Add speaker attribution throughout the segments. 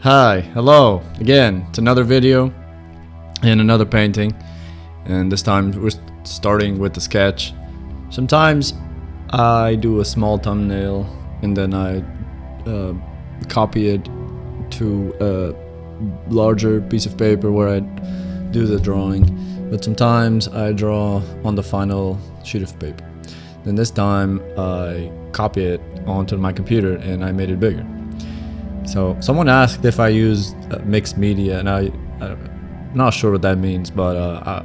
Speaker 1: Hi, hello again. It's another video and another painting, and this time we're starting with the sketch. Sometimes I do a small thumbnail and then I copy it to a larger piece of paper where I do the drawing, but sometimes I draw on the final sheet of paper. Then this time I copy it onto my computer and I made it bigger. So someone asked if I use mixed media, and I'm not sure what that means, but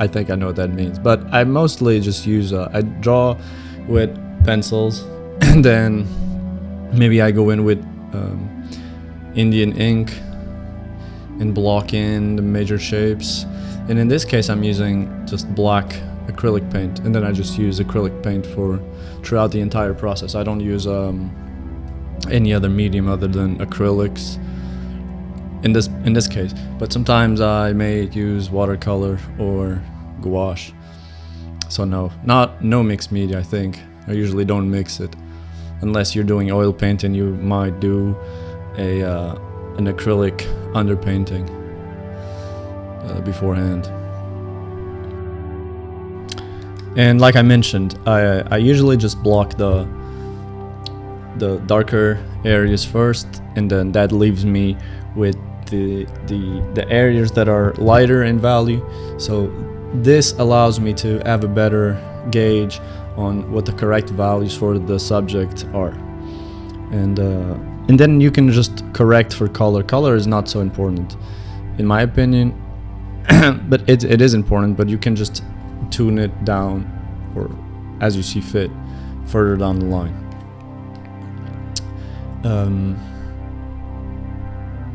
Speaker 1: I think I know what that means. But I mostly just use, I draw with pencils, and then maybe I go in with Indian ink and block in the major shapes. And in this case I'm using just black acrylic paint, and then I just use acrylic paint throughout the entire process. I don't use any other medium other than acrylics in this case, but sometimes I may use watercolor or gouache. So no mixed media. I think I usually don't mix it unless you're doing oil painting. You might do an acrylic underpainting beforehand. And like I mentioned, I usually just block the darker areas first, and then that leaves me with the areas that are lighter in value. So this allows me to have a better gauge on what the correct values for the subject are, and then you can just correct for color. Color is not so important in my opinion, but it is important, but you can just tune it down or as you see fit further down the line.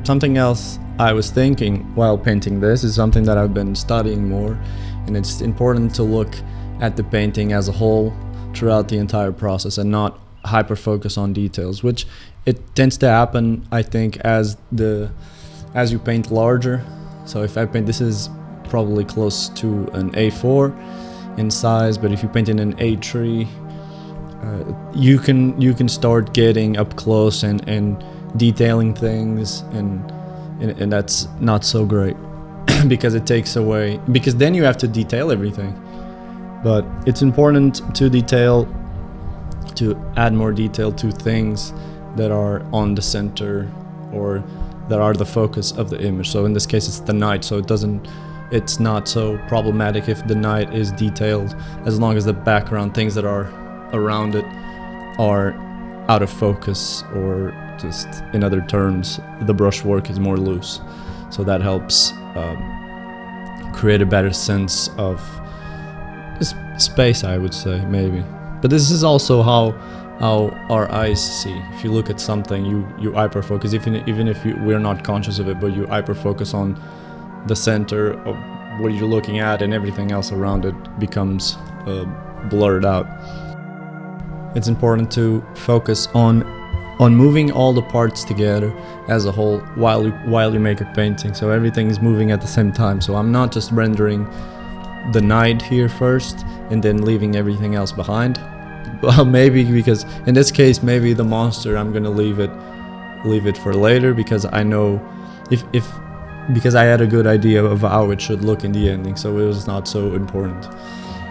Speaker 1: Something else I was thinking while painting this is something that I've been studying more, and it's important to look at the painting as a whole throughout the entire process and not hyper focus on details, which it tends to happen, I think, as you paint larger. So if I paint, this is probably close to an A4 in size, but if you paint in an A3, you can start getting up close and detailing things, and that's not so great because it takes away, because then you have to detail everything. But it's important to add more detail to things that are on the center or that are the focus of the image. So in this case it's the night, so it's not so problematic if the night is detailed, as long as the background, things that are around it, are out of focus, or just in other terms the brushwork is more loose. So that helps create a better sense of space, I would say, maybe. But this is also how our eyes see. If you look at something, you hyper focus, even if we're not conscious of it, but you hyper focus on the center of what you're looking at, and everything else around it becomes blurred out. It's important to focus on moving all the parts together as a whole while you make a painting, so everything is moving at the same time. So I'm not just rendering the night here first and then leaving everything else behind. Well, maybe, because in this case maybe the monster I'm gonna leave it for later, because I know because I had a good idea of how it should look in the ending, so it was not so important.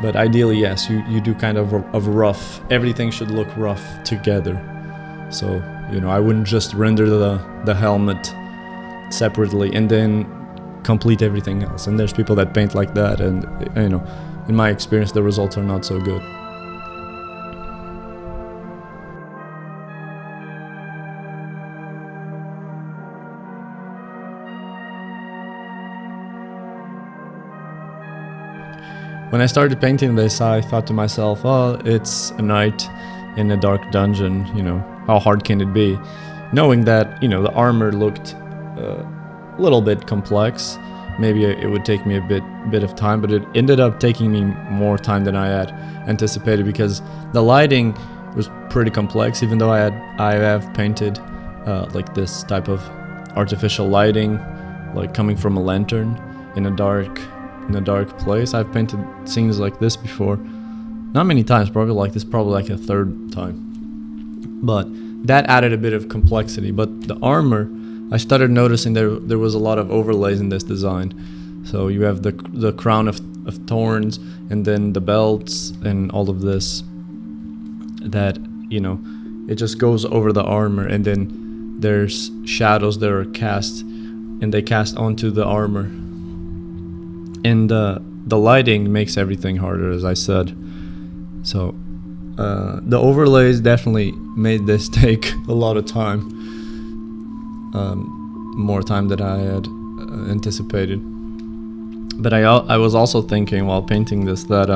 Speaker 1: But ideally, yes, you do kind of rough. Everything should look rough together. So, I wouldn't just render the helmet separately and then complete everything else. And there's people that paint like that, and in my experience the results are not so good. When I started painting this, I thought to myself, oh, it's a night in a dark dungeon, how hard can it be? Knowing that, the armor looked a little bit complex, maybe it would take me a bit of time, but it ended up taking me more time than I had anticipated, because the lighting was pretty complex, even though I have painted like this type of artificial lighting, like coming from a lantern in a dark place. I've painted scenes like this before, not many times, probably like a third time, but that added a bit of complexity. But the armor I started noticing there was a lot of overlays in this design. So you have the crown of thorns, and then the belts and all of this that, you know, it just goes over the armor, and then there's shadows that are cast, and they cast onto the armor. And the lighting makes everything harder, as I said. So the overlays definitely made this take a lot of time, more time than I had anticipated. But I was also thinking while painting this that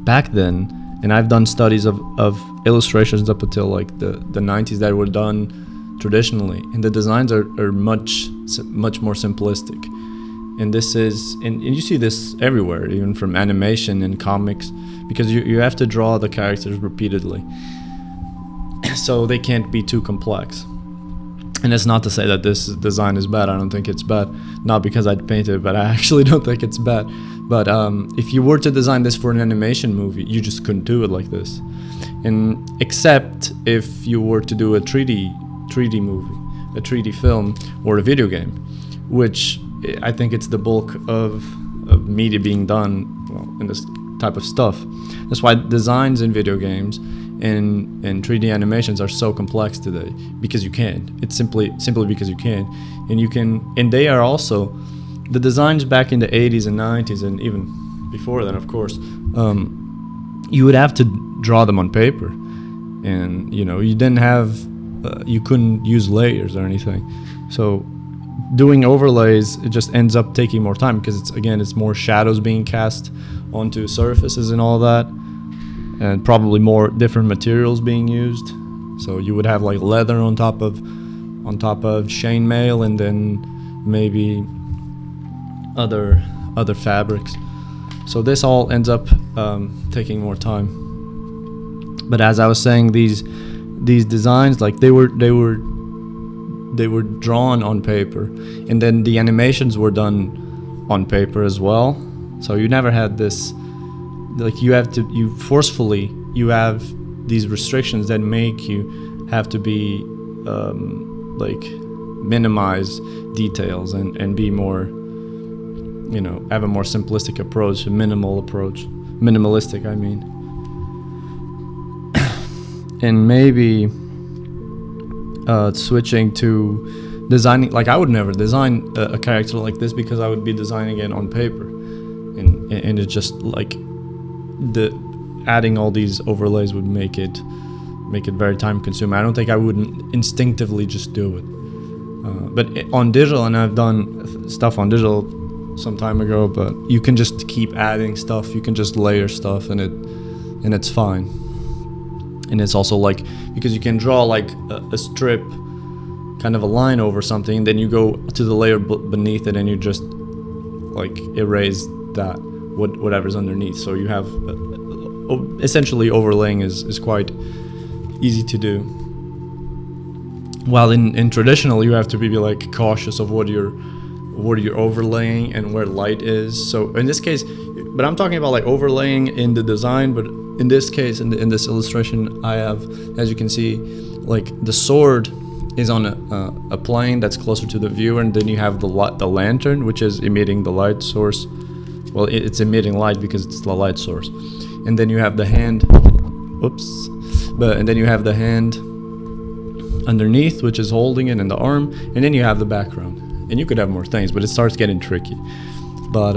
Speaker 1: back then, and I've done studies of illustrations up until like the 90s that were done traditionally, and the designs are much more simplistic. And this is, and you see this everywhere, even from animation and comics, because you have to draw the characters repeatedly, so they can't be too complex. And it's not to say that this design is bad. I don't think it's bad, not because I'd painted it, but I actually don't think it's bad. But if you were to design this for an animation movie, you just couldn't do it like this. And except if you were to do a 3D movie, a 3D film, or a video game, which I think it's the bulk of media being done, well, in this type of stuff. That's why designs in video games and 3D animations are so complex today, because you can. It's simply because you can, and they are also the designs back in the 80s and 90s, and even before then, of course. You would have to draw them on paper, and you know, you didn't have, you couldn't use layers or anything. So doing overlays, it just ends up taking more time, because it's more shadows being cast onto surfaces and all that, and probably more different materials being used. So you would have like leather on top of chainmail, and then maybe other fabrics. So this all ends up taking more time. But as I was saying, these designs, like they were drawn on paper, and then the animations were done on paper as well. So you never had this, like you have these restrictions that make you have to be like minimize details and be more, you know, have a more simplistic approach, a minimalistic, I mean. And maybe switching to designing, like I would never design a character like this, because I would be designing it on paper, and it's just like adding all these overlays would make it very time consuming. I don't think I wouldn't instinctively just do it. But on digital, and I've done stuff on digital some time ago, but you can just keep adding stuff, you can just layer stuff, and it's fine. And it's also like, because you can draw like a strip, kind of a line over something, then you go to the layer beneath it, and you just like erase that, whatever's underneath. So you have essentially overlaying is quite easy to do. While in traditional, you have to be like cautious of what you're overlaying and where light is. So in this case, but I'm talking about like overlaying in the design, but in this case, in this illustration, I have, as you can see, like the sword is on a plane that's closer to the viewer, and then you have the lantern, which is emitting the light source. Well, it's emitting light because it's the light source. And then you have the hand, and then you have the hand underneath, which is holding it, and the arm, and then you have the background. And you could have more things, but it starts getting tricky. But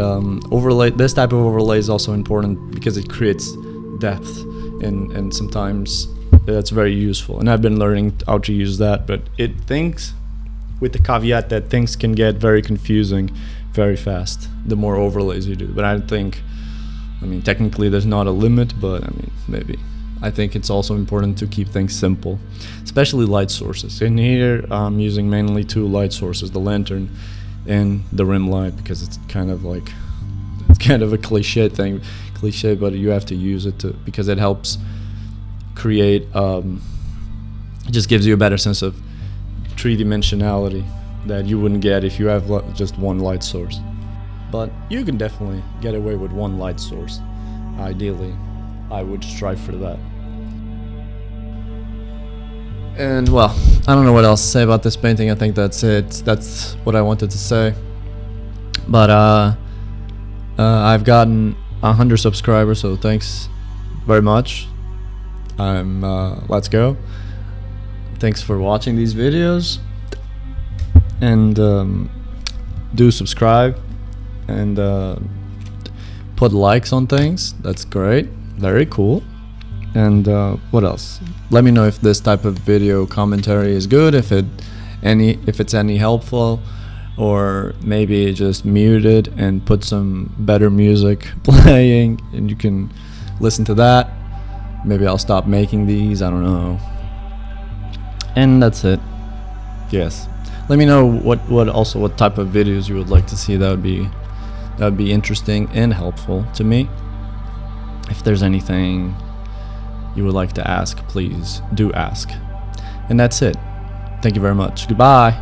Speaker 1: this type of overlay is also important because it creates depth, and sometimes that's very useful. And I've been learning how to use that, but with the caveat that things can get very confusing very fast the more overlays you do. But I mean, technically there's not a limit, but I mean, maybe. I think it's also important to keep things simple, especially light sources. In here, I'm using mainly two light sources, the lantern and the rim light, because it's kind of a cliche, but you have to use it because it helps create, it just gives you a better sense of three-dimensionality that you wouldn't get if you have just one light source. But you can definitely get away with one light source. Ideally, I would strive for that. And well, I don't know what else to say about this painting. I think that's it. That's what I wanted to say. But I've gotten 100 subscribers, so thanks very much. Let's go. Thanks for watching these videos, and do subscribe and put likes on things. That's great, very cool. And what else? Let me know if this type of video commentary is good, if it's any helpful, or maybe just mute it and put some better music playing and you can listen to that. Maybe I'll stop making these, I don't know. And that's it. Yes, let me know what type of videos you would like to see. That would be interesting and helpful to me. If there's anything you would like to ask, please do ask. And that's it. Thank you very much. Goodbye.